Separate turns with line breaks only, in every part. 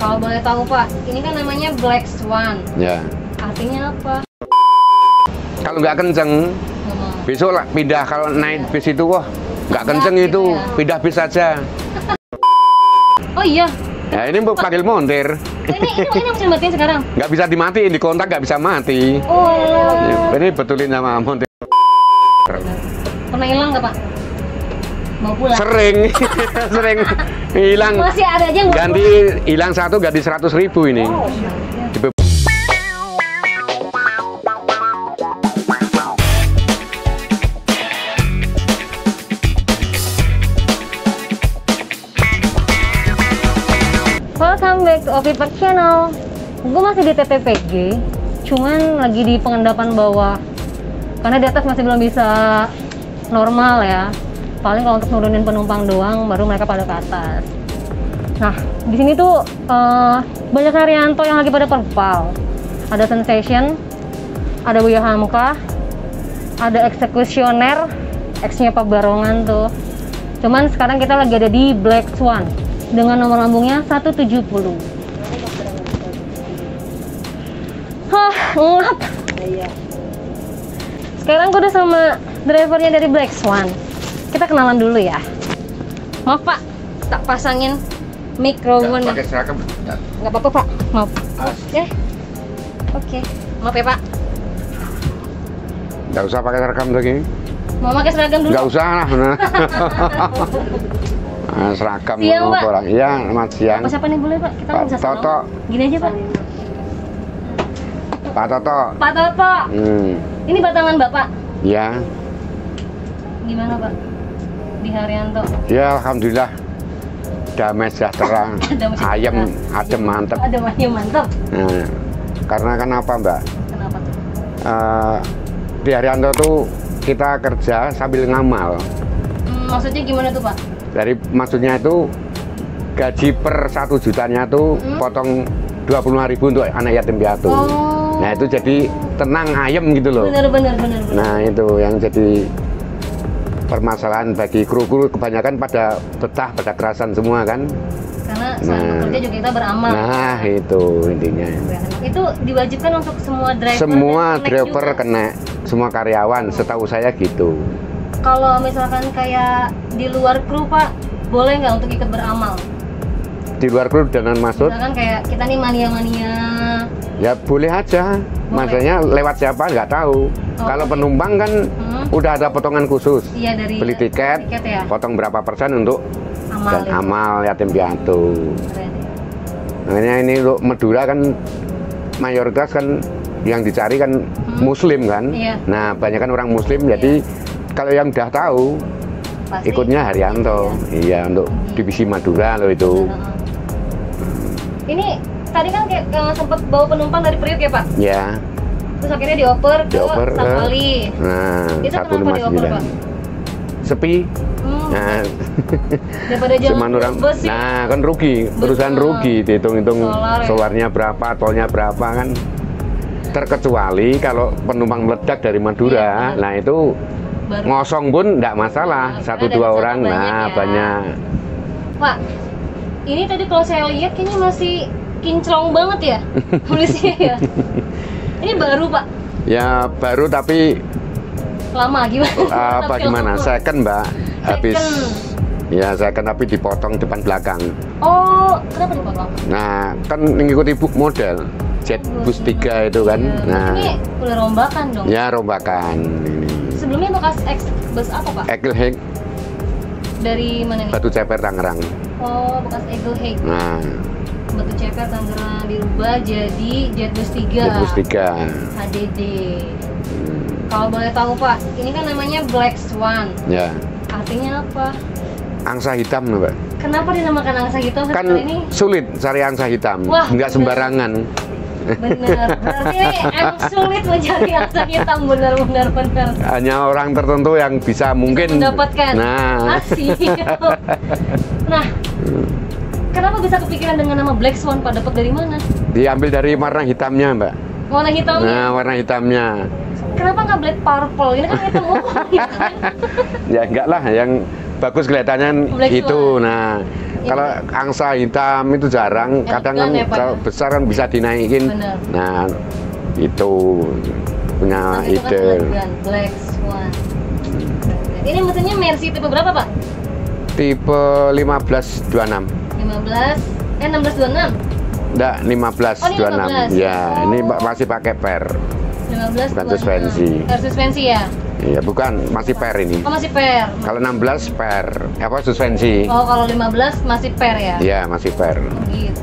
Kalau boleh tahu Pak, ini kan namanya Black Swan.
Ya.
Artinya apa?
Kalau nggak kenceng, besok lah pindah. Kalau naik bis itu, wah nggak kenceng
gitu
itu,
ya.
pindah bis saja.
Oh iya.
Ya ini mau panggil montir.
Ini bisa dimatiin sekarang?
Nggak bisa dimatiin, di kontak nggak bisa mati.
Oh.
Ini betulin sama montir.
Pernah hilang nggak Pak? Mau pulang?
Sering, sering hilang.
Masih ada aja nggak?
Ganti hilang satu, ganti 100.000 ini.
Oh,
Di
welcome back to Ovi Park Channel. Gue masih di TTPG, cuman lagi di pengendapan bawah. Karena di atas masih belum bisa normal ya. Paling kalau untuk nurunin penumpang doang, baru mereka pada ke atas. Nah, di sini tuh banyak Haryanto yang lagi pada perpal. Ada Sensation, ada Buya Hamka, ada Eksekusioner, X-nya Pak Barongan tuh. Cuman sekarang kita lagi ada di Black Swan dengan nomor lambungnya 170. Hah, ngap. Sekarang gue udah sama drivernya dari Black Swan. Kita kenalan dulu ya. Maaf Pak, tak pasangin mikrofon.
pakai seragam.
Nggak apa-apa Pak, maaf. Oke. Maaf ya Pak.
Nggak usah pakai seragam lagi.
Mau pakai seragam dulu?
Nggak usah lah. Nah, seragam
Siang, Pak.
orang. Iya, selamat siang.
Apa siapa nih boleh Pak? Kita
Pak
bisa salam.
Toto.
Gini aja Pak.
Pak Toto.
Pak Toto. Ini batangan Bapak.
Ya.
Gimana Pak? Di Haryanto.
Ya, alhamdulillah. Damai sejahtera.
Damai sejahtera.
Ayam, adem, mantep.
Ada ayam mantap.
Nah, karena kenapa Mbak?
Kenapa tuh?
Di Haryanto tuh kita kerja sambil ngamal.
Maksudnya gimana tuh Pak?
Maksudnya itu gaji per 1 jutanya tuh potong 25.000 untuk anak yatim piatu.
Oh.
Nah itu jadi tenang ayem gitu loh.
Bener.
Nah itu yang jadi permasalahan bagi kru-kru, kebanyakan pada betah, pada kerasan semua kan.
Karena saat bekerja juga kita beramal.
Nah itu intinya.
Itu diwajibkan untuk semua driver.
Semua
dan
driver
juga.
kena, semua karyawan, setahu saya gitu.
Kalau misalkan kayak di luar kru Pak, boleh nggak untuk ikut beramal?
Di luar kru dengan maksud?
Misalkan kayak kita nih mania-mania.
Ya boleh aja. Maksudnya lewat siapa nggak tahu. Kalau penumpang kan udah ada potongan khusus.
Iya, dari
beli tiket
ya?
potong berapa persen untuk
Amal,
dan
itu.
amal yatim piatu.
Keren.
Makanya ini untuk Madura kan mayoritas kan yang dicari kan Muslim kan.
Iya.
Nah banyak kan orang Muslim, jadi kalau yang udah tahu
Pasti.
ikutnya Haryanto. Iya, untuk divisi Madura loh itu.
Ini tadi kan kayak sempat bawa penumpang dari Priuk ya Pak?
Ya.
Terus akhirnya dioper ke
Dioper ke
Sapali.
Nah,
Itu kenapa dioper Pak?
sepi. Nah,
Daripada jalan
cuman orang,
bus sih.
nah kan rugi, perusahaan
Betul.
rugi, dihitung-hitung
Solar ya.
solarnya berapa, tolnya berapa kan. Terkecuali kalau penumpang meledak dari Madura,
Iya,
nah itu
Baru.
ngosong pun enggak masalah,
Nah,
satu
karena
dua
dari
orang,
sana
nah
banyak ya.
banyak.
Pak, ini tadi kalau saya lihat kayaknya masih kinclong banget ya polisinya ya. Ini baru Pak?
Ya baru tapi
Lama gimana?
apa gimana? Second Mbak, habis. Ya second tapi dipotong depan belakang.
Oh, kenapa dipotong?
Nah kan mengikuti model Jet Bus 3 itu kan.
Iya.
Nah
Ini udah rombakan dong.
ya rombakan ini.
Sebelumnya bekas X bus apa Pak?
Eagle Hake,
Dari mana nih?
Batu Ceper, Tangerang.
Oh, bekas Eagle Hake.
Nah,
Batu Ceper Tangerang dirubah jadi Jet Bus 3.
Jet Bus 3.
HDD. Kalau boleh tahu Pak, ini kan namanya Black Swan.
Ya,
Artinya apa?
angsa hitam loh, Pak.
Kenapa dinamakan angsa hitam
Kan
seperti ini?
sulit cari angsa hitam,
Wah,
nggak sembarangan.
Bener, berarti ini emang sulit mencari angsa hitam, bener.
Hanya orang tertentu yang bisa mungkin
Mendapatkan.
Nah,
Asik. Nah, kenapa bisa kepikiran dengan nama Black Swan Pak? Dapat dari mana?
diambil dari warna hitamnya, Mbak.
Warna hitamnya?
Nah, warna hitamnya.
Kenapa nggak Black Purple? Ini kan hitam gitu kan?
Ya enggak lah, yang bagus kelihatannya
Black
itu.
Swan.
Nah, Kalau angsa hitam itu jarang, kadang kan
ya, Pak,
kalau
ya?
besar kan bisa dinaikin.
Bener.
Nah, itu punya
Nah, itu kan
ide.
elegan, Black Swan. Ini mesinnya Mercy tipe berapa, Pak?
Tipe 1526.
1626.
Enggak, 1526.
15.
Ya,
Oh.
ini masih pakai per.
15
Bukan suspensi.
Suspensi ya?
Iya, bukan, masih per ini.
Oh, masih per.
Kalau 16 per, apa suspensi?
Oh, kalau 15 masih per ya?
Iya, masih per.
Gitu.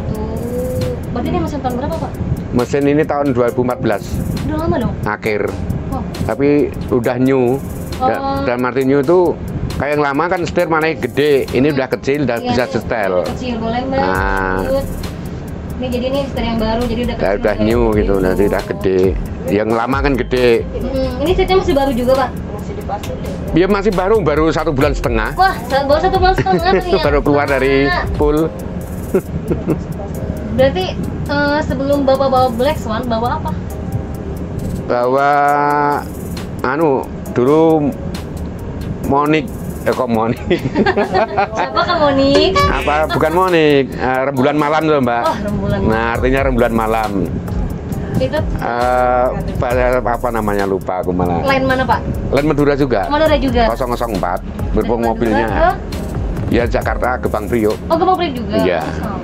Berarti ini mesin tahun berapa, Pak?
Mesin ini tahun 2014
Udah lama dong?
akhir.
Oh.
Tapi udah new.
Oh.
Dan arti new itu kayak yang lama kan setir mana gede, ini udah kecil, udah
Iya,
bisa
iya.
setel.
Kecil, boleh, Mbak.
Nah.
Lanjut. Ini jadi ini setir yang baru, jadi udah kecil.
Udah new gitu, nanti udah gede. Yang lama kan gede.
Ini seatnya masih baru juga, Pak?
Dia masih baru 1 bulan setengah.
Wah, baru 1 bulan setengah ternyata.
Baru keluar dari pool.
Berarti sebelum Bapak bawa Black Swan, bawa apa?
Bawa dulu Monik, kok Monik?
Siapa Kak Monik?
Apa bukan Monik? Rembulan malam tuh, Mbak.
Oh, rembulan
Nah, artinya rembulan malam.
Itu
Apa namanya, lupa aku malah.
lain mana, Pak?
Lain Madura juga.
Madura juga.
004. Berhubung
Dari Madura
mobilnya. Ya Jakarta Gebang Priok.
Oh, Gebang Priok juga?
Iya.
Oh.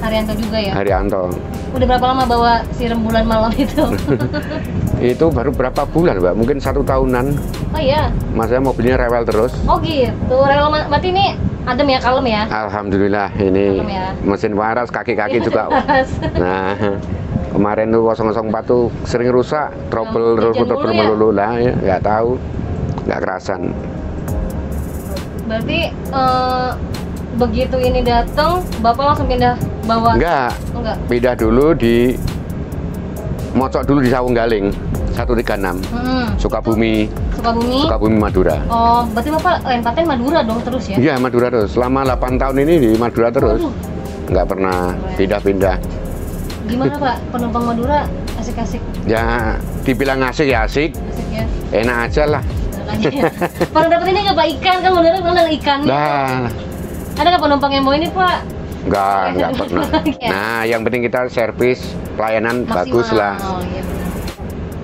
Haryanto juga ya?
Haryanto.
Udah berapa lama bawa si rembulan malam itu?
Itu baru berapa bulan, Mbak? Mungkin 1 tahunan.
Oh iya?
Masanya mobilnya rewel terus.
Oh gitu, berarti ini adem ya, kalem ya?
Alhamdulillah, ini
Kalem ya.
mesin waras, kaki-kaki
Iya,
juga.
waras.
Nah, kemarin tuh 004 tuh sering rusak, trouble
hujan
trouble
mulu ya?
melulu lah, ya nggak tahu, nggak kerasan.
Berarti begitu ini datang, Bapak langsung pindah bawa?
Enggak,
Enggak.
pindah dulu di mocok dulu di Sawung Galing 136, Sukabumi, Sukabumi Madura.
Oh, berarti Bapak lain paten Madura dong terus ya?
Iya, Madura terus. Selama 8 tahun ini di Madura terus.
Waduh.
Nggak pernah
Keren.
pindah-pindah.
Gimana Pak, penumpang Madura asik-asik?
Ya, dibilang asik ya asik,
Asik ya?
enak aja lah.
Aja ya? Pernah dapet ini nggak Pak, ikan? Kan Madura kan ada ikan.
Nah,
Ada nggak penumpang yang mau ini Pak?
nggak pernah.
Ya.
Nah, yang penting kita servis, pelayanan
Maksimal.
bagus lah.
Oh, iya benar.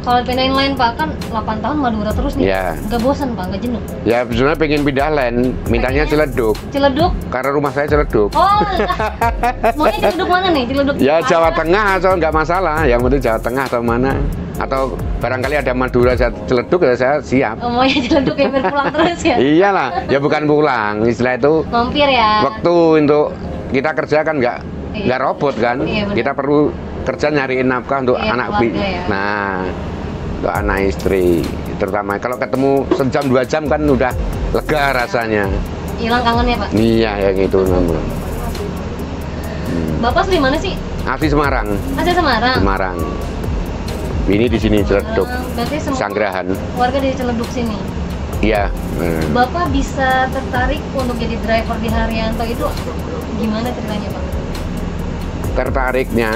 Kalau pindahin lain Pak, kan 8 tahun Madura terus nih.
Iya.
Nggak bosan Pak, nggak jenuh?
Ya, sebenarnya pengen pindah lain, mintanya
Pengennya?
Ciledug.
Ciledug?
Karena rumah saya Ciledug.
Oh, maunya Ciledug mana nih? Ciledug
Ya
Utara?
Jawa Tengah atau nggak masalah, yang penting Jawa Tengah atau mana. Atau barangkali ada Madura Ciledug ya saya siap.
Oh, maunya Ciledug ya, biar pulang terus ya?
Iyalah, ya bukan pulang, istilah itu
Mampir ya?
waktu untuk kita kerja kan nggak robot kan.
Iya, benar.
Kita perlu kerja nyariin nafkah untuk
Iya,
anak
keluarga ya.
Nah, untuk anak istri terutama kalau ketemu sejam 2 jam kan udah lega rasanya.
Hilang kangennya Pak?
Iya ya gitu namanya.
Bapak asli mana sih?
Asli Semarang,
Asli Semarang?
Semarang. Ini di sini Ciledug,
Berarti semua
Sanggerahan.
warga di Ciledug sini?
Iya.
Bapak bisa tertarik untuk jadi driver di Haryanto itu gimana ceritanya Pak?
Tertariknya,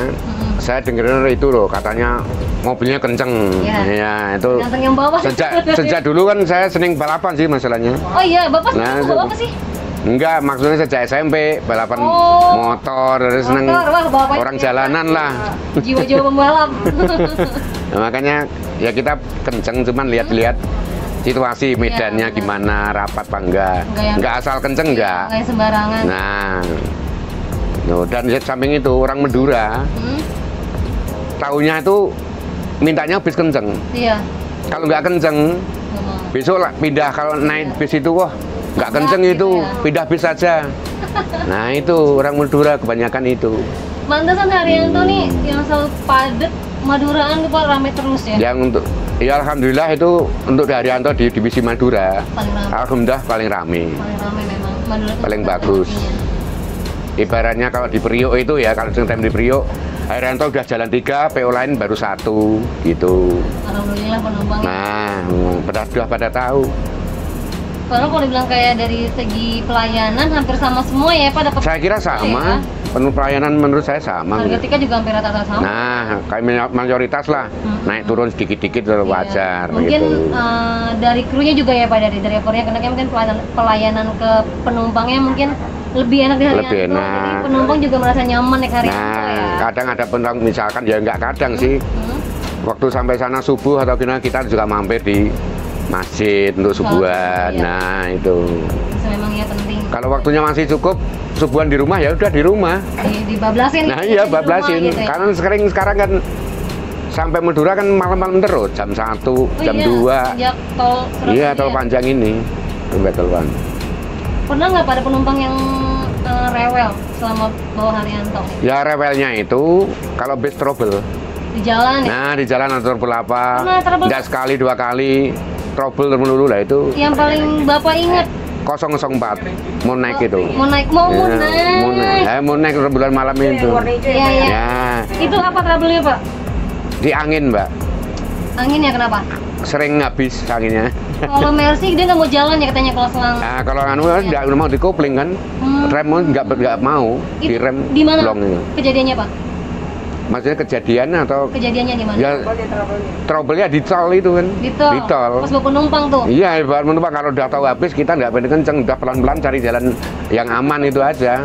saya dengar itu loh katanya mobilnya kenceng.
Iya.
Ya itu.
Ganteng yang bawah.
Sejak dulu kan saya seneng balapan sih masalahnya.
Oh iya, Bapak
Nah,
senang bawa apa sih?
Enggak, maksudnya sejak SMP balapan
Oh.
motor, terus seneng
Motor, wah, bapaknya
orang jalanan lah.
Jiwa-jiwa pembalap.
Nah, makanya ya kita kenceng cuman lihat-lihat situasi medannya
benar.
gimana, rapat apa enggak. Enggak asal kenceng enggak.
Kayak sembarangan.
Nah, dan di samping itu orang Madura tahunya itu mintanya bis kenceng.
Iya.
Kalau nggak kenceng,
Nggak mau.
besok lah pindah. Kalau naik bis itu wah nggak kenceng
Gitu
itu,
ya.
pindah bis saja. Nah itu orang Madura kebanyakan itu.
Mantesan Haryanto nih yang selalu padat Maduraan tuh Pak, rame terus ya?
Yang untuk ya alhamdulillah itu untuk di Haryanto di divisi Madura.
Paling rame.
Alhamdulillah paling rame.
Paling rame memang. Madura tuh
Paling
tempat
bagus.
kopinya.
Ibaratnya kalau di Priok itu ya kalau time di Priok Haryanto udah jalan 3, PO lain baru 1 gitu.
Alhamdulillah penumpang.
Nah, sudah pada tahu.
Karena kalau dibilang kayak dari segi pelayanan hampir sama semua ya Pak, dapat.
Saya kira sama. Penuh pelayanan menurut saya sama.
Harga tiket juga hampir rata-rata sama.
Nah, kayak mayoritas lah, naik turun sedikit-dikit
Iya.
wajar
Mungkin
gitu.
Dari krunya juga ya Pak, dari drivernya karena kan mungkin pelayanan ke penumpangnya mungkin Lebih enak di Haryanto.
Lebih enak.
Jadi penumpang juga merasa nyaman naik Haryanto
Nah,
ya.
kadang ada penumpang misalkan ya nggak kadang sih. Waktu sampai sana subuh atau gimana kita juga mampir di masjid untuk subuhan.
Iya.
Nah, itu.
Bisa memang ya penting.
Kalau waktunya masih cukup subuhan di rumah ya udah di rumah.
Dibablasin.
Nah,
gitu,
iya
di rumah
bablasin.
gitu ya.
Karena sekarang kan sampai Madura kan malam-malam terus jam 1, jam
iya,
2.
Sejak tol Surabaya.
Iya, tol panjang ini. Sampai tol panjang.
Pernah nggak pada penumpang yang rewel selama bawa Haryanto nih?
Ya rewelnya itu kalau bis trouble.
Di jalan ya?
Nah, di jalan ada trouble apa?
Pernah trouble?
Nggak sekali, 2 kali. Trouble melulu lah itu.
Yang paling Bapak ingat
004 mau naik itu.
mau naik mau
Ya,
naik.
mau naik bulan malam itu.
Iya, iya.
Ya,
Itu apa trouble-nya, Pak?
di angin, Mbak.
Angin ya, kenapa?
Sering habis anginnya.
Kalau Mercy dia nggak mau jalan ya katanya kalau selang.
Nah, kalau anu nggak mau dikopling kan, rem nggak mau direm
Di mana
blong itu.
kejadiannya, Pak?
Maksudnya kejadian atau
Kejadiannya di mana?
ya trouble-nya di tol itu kan?
Di tol.
Di tol.
Pas bawa penumpang tuh.
Iya, buat penumpang kalau udah tahu habis kita nggak pengen kenceng, udah pelan-pelan cari jalan yang aman itu aja.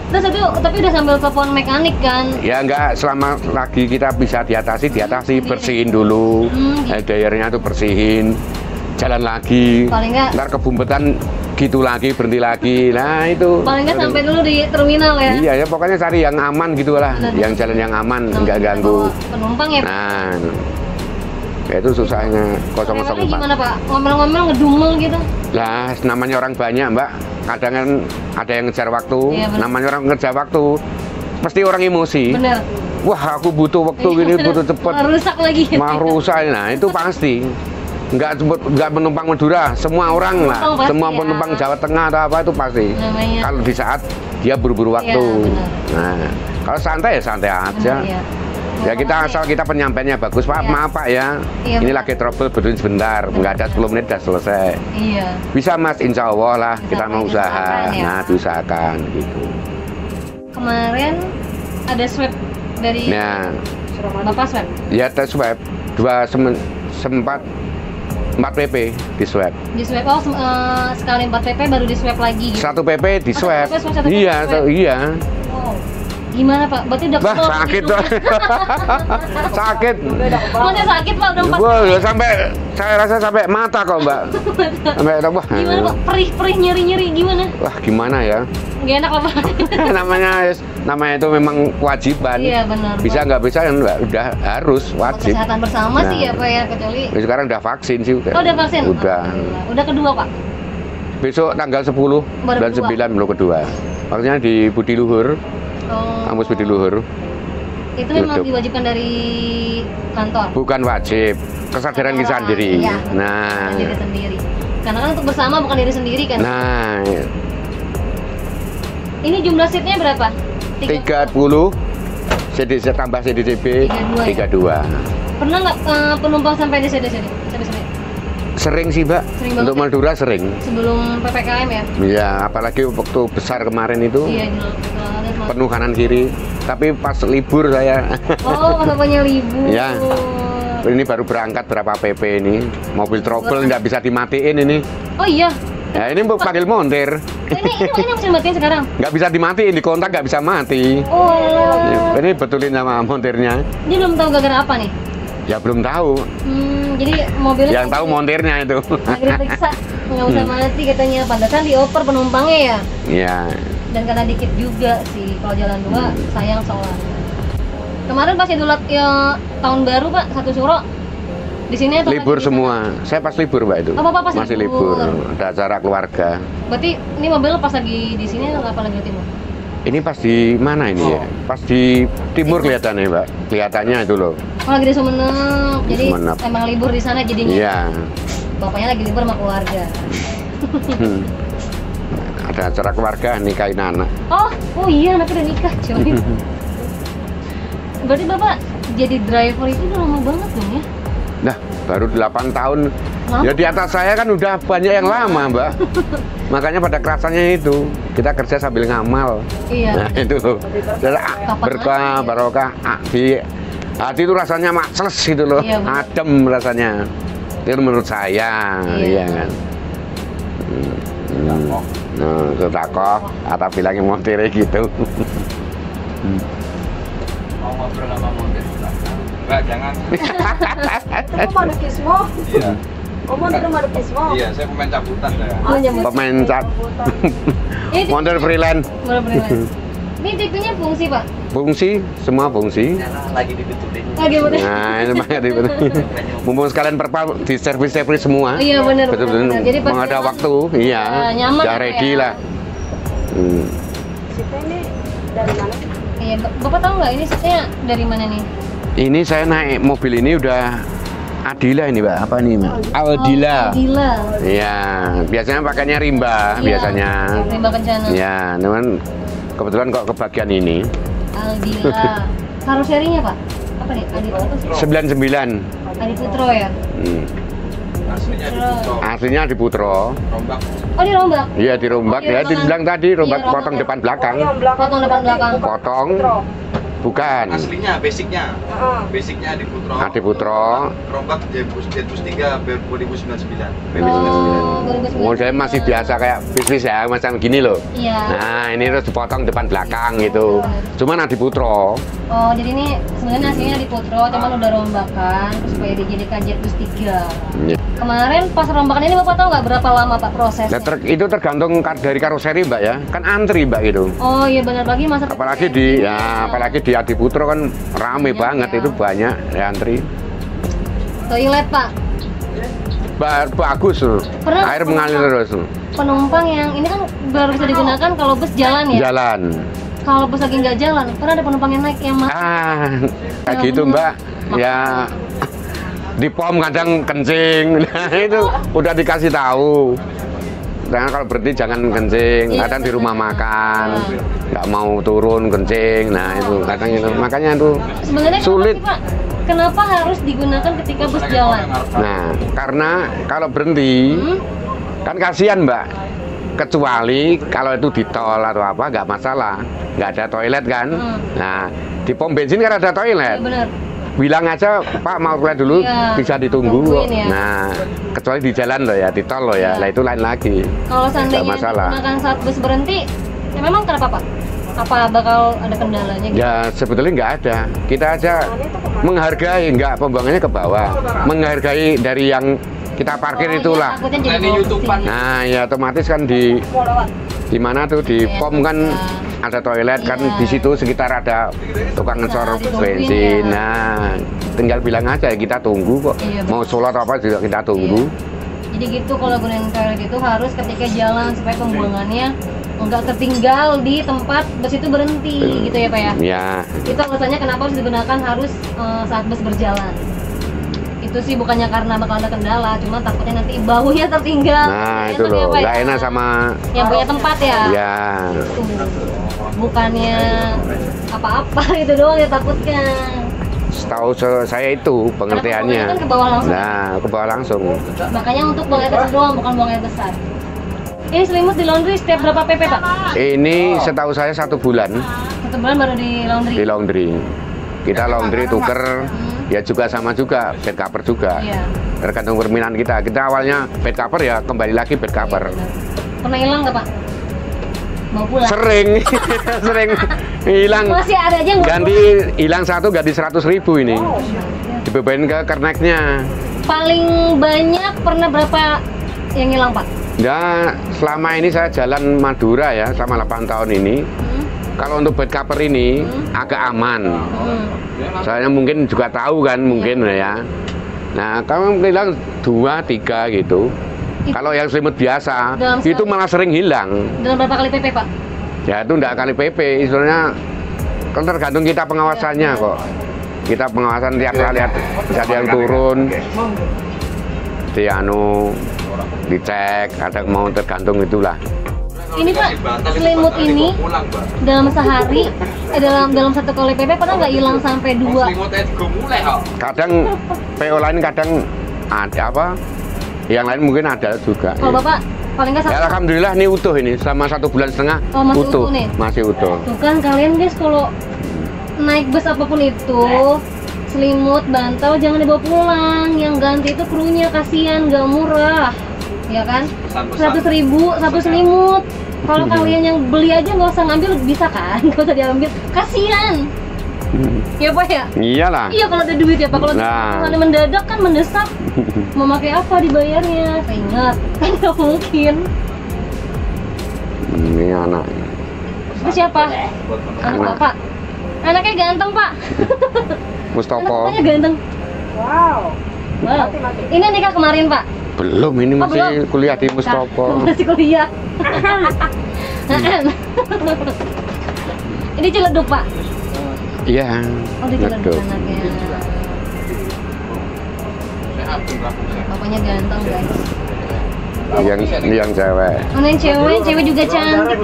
Terus itu tapi udah sambil telepon mekanik kan?
Ya nggak, selama lagi kita bisa diatasi, bersihin dulu. Dayernya tuh bersihin, jalan lagi.
Paling nggak.
Ntar kebumpetan gitu lagi, berhenti lagi. Nah itu.
Paling nggak sampai dulu di terminal ya.
Iya ya, pokoknya cari yang aman gitulah, yang jalan yang aman, nggak ganggu.
Penumpang ya.
Nah, ya itu susahnya
Rewelnya
004.
gimana, Pak? Ngomel-ngomel ngedumel gitu?
Lah, namanya orang banyak, Mbak. Kadang kan ada yang ngejar waktu.
Iya, bener.
Namanya orang ngejar waktu, pasti orang emosi.
Bener.
Wah, aku butuh waktu gini, butuh cepet.
Malah rusak lagi.
Mah rusak, nah itu pasti. Nggak penumpang Madura, semua orang lah,
Penumpang pasti
semua
ya.
penumpang Jawa Tengah atau apa itu pasti.
Namanya.
Kalau di saat dia buru-buru waktu.
benar.
Nah, kalau santai ya santai aja.
Bener, ya.
Ya kita asal kita penyampaiannya bagus, Pak.
Iya.
Maaf Pak ya.
Iya,
Ini
benar.
lagi trouble, berdiri sebentar. Nggak ada 10 menit udah selesai.
Iya.
Bisa Mas, insya Allah lah kita mau usaha.
Diusahakan, ya.
Nah, diusahakan gitu.
Kemarin ada swab dari
Nah,
Bapak swab.
ya tes swab 4 PP di swab.
Di swab sekali 4 PP baru di swab lagi gitu.
1 PP di
Oh,
swab.
satu PP
Iya,
di swab.
iya.
Oh. Gimana, Pak? Berarti udah
Bah,
kesel
sakit
gitu.
tuh. Sakit.
Maksudnya sakit, Pak, udah 4
Wah, ya sampai saya rasa sampai mata kok, Mbak. Sampai wah.
Gimana, Pak? Perih-perih nyeri-nyeri gimana?
Wah, gimana ya?
Gak enak apa?
namanya itu memang kewajiban.
Iya, benar.
Bisa
Pak.
nggak bisa ya nggak, udah harus wajib.
Kesehatan bersama sih ya, Pak ya, kecuali
Sekarang udah vaksin sih udah.
Oh, udah vaksin?
Udah.
Alhamdulillah. Udah kedua, Pak?
Besok tanggal 10
Baru
bulan
kedua.
9 baru kedua. Maksudnya di Budi Luhur,
Oh.
kampus Budi Luhur.
Itu memang
Tutup.
diwajibkan dari kantor.
Bukan wajib, kesadaran kita sendiri.
Iya.
Nah,
Diri sendiri. Karena kan untuk bersama bukan diri sendiri kan.
nah,
Ini jumlah seatnya berapa?
30 CDC tambah CDCB 32.
Pernah nggak penumpang sampai di sini? Sampai sini?
Sering sih, Mbak.
Sering
Untuk
banget
Madura sering.
Sebelum PPKM ya?
Ya, apalagi waktu besar kemarin itu
Iya, dulu.
penuh kanan kiri. Tapi pas libur saya.
Oh, pas bapaknya libur.
Ya. Ini baru berangkat berapa PP ini. Mobil trouble nggak bisa dimatiin ini.
Oh iya.
Ya ini mau panggil montir.
Ini bisa dimatiin sekarang?
Nggak bisa dimatiin, di kontak nggak bisa mati.
Oh.
Ini betulin sama montirnya.
Dia belum tahu gara-gara apa nih?
Ya belum tahu.
Jadi mobilnya
Yang tahu montirnya itu.
lagi diperiksa, nggak usah mati katanya. Pantesan dioper penumpangnya ya.
Iya.
Dan karena dikit juga sih kalau jalan dua sayang soalnya. Kemarin pas Idul ya, tahun baru Pak, 1 Suro di sini atau
Libur
lagi di
semua. Saya pas libur Mbak itu.
Oh, Bapak pas
Masih
libur.
libur. Ada acara keluarga.
sana? Berarti ini mobil pas lagi di sini atau apa lagi di timur?
Ini pas di mana ini ya? Pas di timur kelihatannya Mbak. Kelihatannya itu loh.
Oh lagi di Sumenep. Jadi
Sumenep.
emang libur di sana jadinya.
Iya.
Bapaknya lagi libur sama keluarga.
Hmm. Ada acara keluarga nikahin anak.
Oh iya anaknya udah nikah coy. Berarti Bapak jadi driver itu udah lama banget dong ya?
Nah, baru 8 tahun.
Lama?
Ya di atas saya kan udah banyak yang lama, Mbak. Makanya pada kerasannya itu kita kerja sambil ngamal.
Iya.
Nah, itu loh. Berkah,
lagi ya?
barokah. Di hati itu rasanya makses gitu loh.
Iya, bener.
Adem rasanya. Itu menurut saya,
Iya.
iya kan. Hmm. Nah, sedekah atau bilangnya montir gitu.
Mau ngobrol sama montir Mbak, jangan.
Kamu madukismo?
Iya.
Oh, montir madukismo?
Iya, saya pemain cabutan saya.
Oh, iya,
Pemain cat.
Ini
Montir freelance.
Ini tipenya fungsi, Pak.
Fungsi, semua fungsi.
Lagi dibetulin.
Lagi bener.
Nah, ini makanya mumpung sekalian di servis semua.
Iya, bener.
Betul-betul
bener. Jadi pas
mau ada
jalan,
waktu, iya.
nyaman
Ya
apa
ready
ya?
lah. Hmm.
Sita ini dari mana?
Iya, Bapak tahu nggak ini seatnya dari mana nih?
Ini saya naik mobil ini udah Adila ini, Mbak. Apa ini, Mbak? Adila.
Adila.
Iya, biasanya pakainya Rimba,
Iya,
biasanya.
Rimba Kencana.
Ya, cuman kebetulan kok kebagian ini.
Aldila. Karoserinya, Pak? Apa nih? Adi apa sih?
99.
Adi Putro ya?
Hmm.
Aslinya di Putro.
Aslinya di Putro.
Rombak.
Oh, di Rombak.
Iya, dirombak.
Oh, iya,
Ya, dibilang tadi rombak
Iya, rombak
potong
ya.
depan belakang.
Oh, yang belakang.
Potong depan belakang.
Potong. Bukan.
Aslinya, basicnya.
Heeh.
Basicnya di Putro.
Adi Putro.
Rombak Jebus 3 2099.
Oh, 2009.
Modelnya masih biasa kayak bisnis ya, macam gini loh.
Iya.
Nah, ini terus dipotong depan belakang gitu. Cuman Adi Putro.
Oh, jadi ini sebenarnya aslinya di Putro, cuman udah rombakan supaya dijadikan Jet Bus 3.
Ya.
Kemarin pas rombakan ini Bapak tahu nggak berapa lama Pak prosesnya?
Itu tergantung dari karoseri, Mbak ya. Kan antri, Mbak gitu.
Oh iya benar, lagi masa
Apalagi di Adi Putro kan rame
Banyak
banget,
ya.
itu banyak ya antri.
toilet Pak.
Bagus loh.
Pernah-
Air mengalir terus.
Penumpang yang ini kan baru bisa digunakan kalau bus jalan ya.
Jalan.
Kalau bus lagi nggak jalan, pernah ada penumpang yang naik yang
Kayak gitu, Mbak. Ya di pom kadang kencing. Nah, itu udah dikasih tahu. Nah, kalau berhenti jangan kencing,
Iya,
kadang di rumah
benar.
makan, nggak mau turun kencing. Nah, itu kadang itu. Makanya itu
Sebenarnya
sulit.
kenapa sih, Pak? Kenapa harus digunakan ketika bus jalan?
Nah, karena kalau berhenti
Hmm?
kan kasihan, Mbak. Kecuali kalau itu di tol atau apa nggak masalah, nggak ada toilet kan.
Hmm.
Nah, di pom bensin kan ada
Iya
toilet.
benar.
Bilang aja, Pak mau toilet dulu,
Iya,
bisa ditunggu kok.
tungguin ya.
Nah, kecuali di jalan loh ya, di tol loh ya.
Iya.
Lah itu lain lagi.
Kalau
Nggak
seandainya
masalah.
digunakan saat bus berhenti, ya memang kenapa Pak? Apa bakal ada kendalanya gitu?
Ya sebetulnya nggak ada. Kita aja menghargai, nggak pembuangannya ke bawah. Menghargai dari yang kita parkir
Oh,
itulah.
iya, takutnya jadi
Ini
bawa
YouTube-an.
besi.
Nah, ya otomatis kan di mana tuh di
Iya,
pom kan
iya.
ada toilet kan
Iya.
di situ sekitar ada tukang ngecor
ditungguin
bensin.
ya.
Nah, tinggal bilang aja ya kita tunggu kok.
Iya,
Mau sholat apa juga kita tunggu.
Jadi gitu kalau gunain toilet itu harus ketika jalan supaya pembuangannya nggak tertinggal di tempat bus itu berhenti gitu ya Pak ya.
Ya,
Itu alasannya kenapa harus digunakan harus saat bus berjalan. Itu sih bukannya karena bakal ada kendala, cuma takutnya nanti baunya tertinggal.
nah
Nggak
itu
enak ya,
loh,
Pak,
nggak
ya.
enak sama
yang punya tempat ya.
ya.
Tuh. Bukannya apa-apa itu doang ya takutnya.
Setahu saya itu pengertiannya.
Karena pembuangannya kan ke bawah langsung.
Nah, ke bawah langsung.
Makanya untuk buang air kecil doang, bukan buang air besar. Ini selimut di laundry setiap berapa PP Pak?
Ini setahu saya 1 bulan
1 bulan baru di laundry.
di laundry. Kita laundry tuker, ya juga sama juga, bed cover juga.
Iya.
Tergantung permintaan kita. Kita awalnya bed cover ya kembali lagi bed cover.
Iya, benar. Pernah hilang nggak Pak? Mau pulang?
Sering, sering hilang.
Masih ada aja yang mau
Ganti hilang satu ganti 100.000 ini. Dibebanin ke kerneknya.
pulang. Paling banyak pernah berapa yang hilang Pak?
Ya, selama ini saya jalan Madura ya, selama 8 tahun ini. Kalau untuk bed cover ini agak aman. Soalnya mungkin juga tahu kan, mungkin ya. Nah, kalau hilang 2, 3 gitu. Kalau yang selimut biasa,
Dalam
itu
sekali.
malah sering hilang.
Dalam berapa kali PP Pak?
Ya itu enggak kali PP, istilahnya kan tergantung kita pengawasannya kok. Kita pengawasan tiap kali bisa ada yang turun, dicek, ada mau tergantung itulah.
Ini Pak, selimut ini dalam sehari, dalam 1 kali PP pernah nggak hilang sampai 2?
Selimutnya juga mulai kok.
Kadang PO lain kadang ada apa, yang lain mungkin ada juga.
Kalau Bapak paling nggak
Ya,
satu.
alhamdulillah ini utuh ini selama 1,5 bulan
Oh, masih utuh nih?
masih utuh.
Tuh kan kalian guys kalau naik bus apapun itu selimut, bantal jangan dibawa pulang. Yang ganti itu krunya, kasihan, nggak murah, ya kan? 100.000 satu selimut. Kalau kalian yang beli aja nggak usah ngambil, bisa kan? Nggak usah diambil, kasihan. Ya Pak ya?
Iyalah.
Iya kalau ada duit ya Pak. Kalau ada mendadak kan mendesak, mau pakai apa dibayarnya? Saya ingat, kan nggak mungkin.
Ini anak.
Itu siapa? Anak Bapak. Anaknya ganteng Pak.
Mustopo.
Anaknya ganteng.
Wow.
Wow. Ini nikah kemarin Pak.
Belum, ini masih
belum?
kuliah di Mustopo.
Masih kuliah. Ini Ciledug Pak.
Iya.
Oh di Ciledug
Ciledug.
anaknya.
Sehat pun rampung sehat.
Bapaknya ganteng guys.
Yang cewek.
Mana yang cewek juga cantik.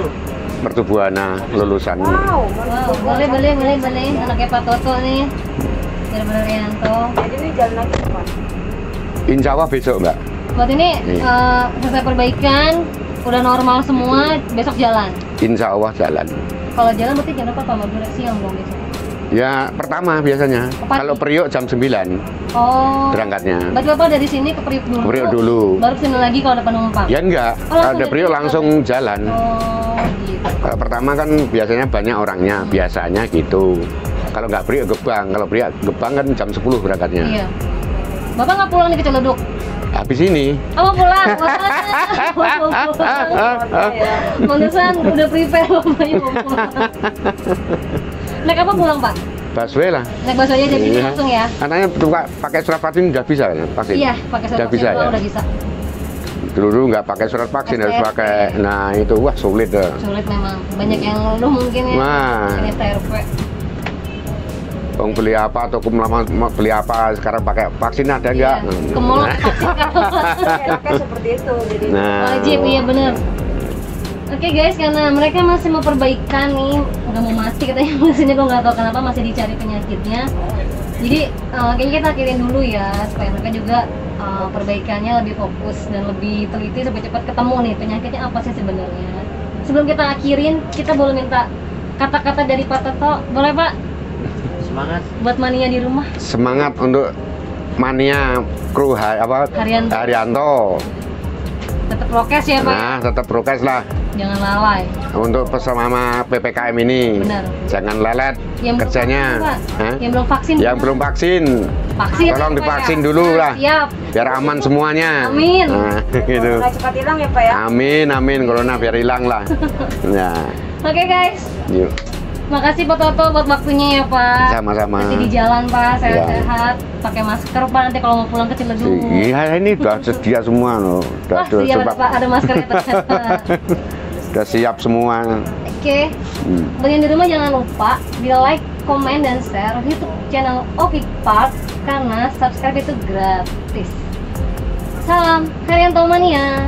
Mertubuana lulusan.
Wow.
Wow, boleh. Anaknya Pak Toto nih. Bener-bener Rianto.
Jadi ini jalan lagi Pak.
Insya Allah besok Mbak.
Buat ini
Iya.
selesai perbaikan, udah normal semua, besok jalan.
Insya Allah jalan.
Kalau jalan berarti jam berapa Pak? Madura siang dong besok.
Ya pertama biasanya.
Pagi.
Kalau Priok jam 9
Oh.
berangkatnya.
Berarti Bapak dari sini ke Priok dulu.
Ke Priok dulu.
Baru kesini lagi kalau ada penumpang.
Ya enggak.
Oh, langsung
Kalau ada
dari
Priok
sini
langsung jalan.
Oh, gitu.
Kalau pertama kan biasanya banyak orangnya, biasanya gitu. Kalau nggak Priok Gebang, kalau Priok Gebang kan jam 10 berangkatnya.
Iya. Bapak nggak pulang nih ke Ciledug?
Habis ini.
Oh, mau pulang. Mau pulang. Pantesan udah prepare bapaknya mau pulang. Naik apa pulang Pak?
Busway lah.
Naik bus aja jadi
Iya.
langsung ya?
Anaknya pakai surat vaksin udah bisa kan? Vaksin.
Iya, pakai surat
Udah bisa
vaksin
ya?
udah bisa.
Dulu nggak pakai surat vaksin, harus
STRP.
pakai. Nah itu wah sulit deh.
Sulit memang. Banyak yang ngeluh mungkin ya.
Wah.
Ini STRP.
Bang beli apa atau mau beli apa sekarang pakai vaksin ada nggak?
Iya. Ke mall vaksin kan?
Enaknya seperti itu. Jadi
Nah.
Wajib, iya bener. Oke guys, karena mereka masih mau perbaikan nih, udah mau mati katanya mesinnya, kok nggak tahu kenapa masih dicari penyakitnya. Jadi kayaknya kita akhirin dulu ya, supaya mereka juga perbaikannya lebih fokus dan lebih teliti supaya cepat ketemu nih penyakitnya apa sih sebenarnya. Sebelum kita akhirin, kita boleh minta kata-kata dari Pak Toto, boleh Pak?
Semangat.
Buat mania di rumah.
Semangat untuk mania kru
Haryanto.
Haryanto.
Tetap prokes ya Pak.
Nah tetap prokes lah.
Jangan lalai.
Untuk bersama PPKM ini.
Benar.
Jangan lelet
Yang belum
kerjanya.
vaksin, Pak.
Hah?
Yang belum vaksin.
Yang belum vaksin.
Vaksin.
Tolong
Pak,
divaksin
ya?
dulu lah.
Siap.
Biar aman semuanya.
Amin.
Nah, gitu.
Corona cepat hilang ya Pak ya.
Amin, corona biar hilang lah. Ya,
Oke guys.
yuk.
Makasih Pak Toto buat waktunya ya Pak.
Sama-sama.
Masih di jalan Pak,
Ya.
sehat-sehat. Pakai masker Pak nanti kalau mau pulang ke Ciledug.
Iya, ini udah sedia semua loh.
Wah, siap ada Pak, ada maskernya ternyata.
Udah siap semua.
Oke. Bagian di rumah jangan lupa di like, komen, dan share YouTube channel Ovi Park karena subscribe itu gratis. Salam Haryanto Mania.